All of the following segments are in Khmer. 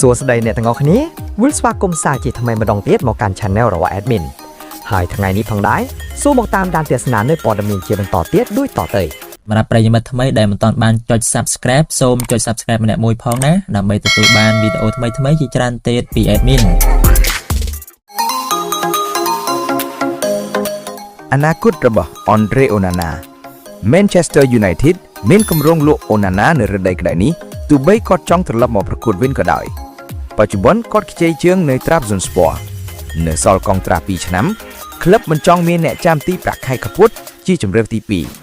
សួស្តីអ្នកទាំងអស់គ្នាវិលស្វាគមន៍សាជាថ្មីម្ដងទៀតមកកាន់ Channel របស់ Admin ហើយថ្ងៃនេះផងដែរសូមមកតាមដានទស្សនានៅព័ត៌មានជាបន្តទៀតដូចតទៅសម្រាប់ប្រិយមិត្តថ្មីដែលមិនទាន់បានចុច Subscribe សូមចុច Subscribe ម្នាក់មួយផងណាដើម្បីទទួលបានវីដេអូថ្មីៗជាច្រើនទៀតពី Admin អនាគតរបស់ Andre Onana Manchester United មានគម្រោងលក់ Onana នៅរដូវក្តៅនេះទោះបីគាត់ចង់ត្រឡប់មកប្រកួតវិញក៏ដោយបច្ចុប្បន្នគាត់ខ្ចីជើងនៅ Trabzonspor នៅសល់កងត្រា2ឆ្នាំក្លឹបមិនចង់មានអ្នកចាំទីប្រាក់ខែខ្ពស់ជាជម្រើសទី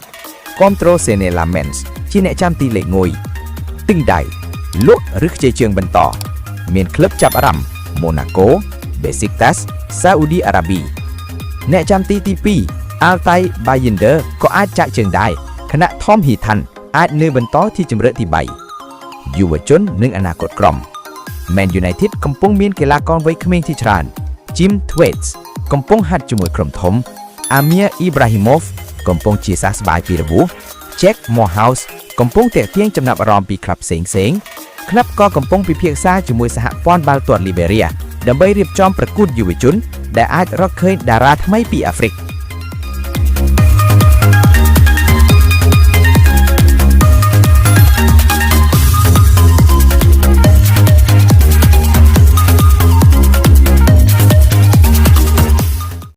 2គាំទ្រ Sene Lammens ជាអ្នកចាំទីលេខ1ទិញដៃលក់ឬខ្ចីជើងបន្តមានក្លឹបចាប់អារម្មណ៍ Monaco Besiktas Saudi Arabia អ្នកចាំទី2 Altay Baynder ក៏អាចចាក់ជើងដែរខណៈ Tom Heaton អាចនៅបន្តជាជម្រើសទី3យុវជននិងអនាគតក្រុម Man United កំពុងមានកីឡាករវ័យក្មេងជាច្រើន Jim Thwaites កំពុងហាត់ជាមួយក្រុមធំ Amir Ibrahimov កំពុងជាសះស្បើយពីរបួស Jack Morehouse កំពុងទាក់ទាញចំណាប់អារម្មណ៍ពីក្លឹបផ្សេងៗក្លឹបក៏កំពុងពិភាក្សាជាមួយសហព័ន្ធបាល់ទាត់ Liberia ដើម្បីរៀបចំប្រកួតយុវជនដែលអាចរកឃើញតារាថ្មីពីអាហ្វ្រិក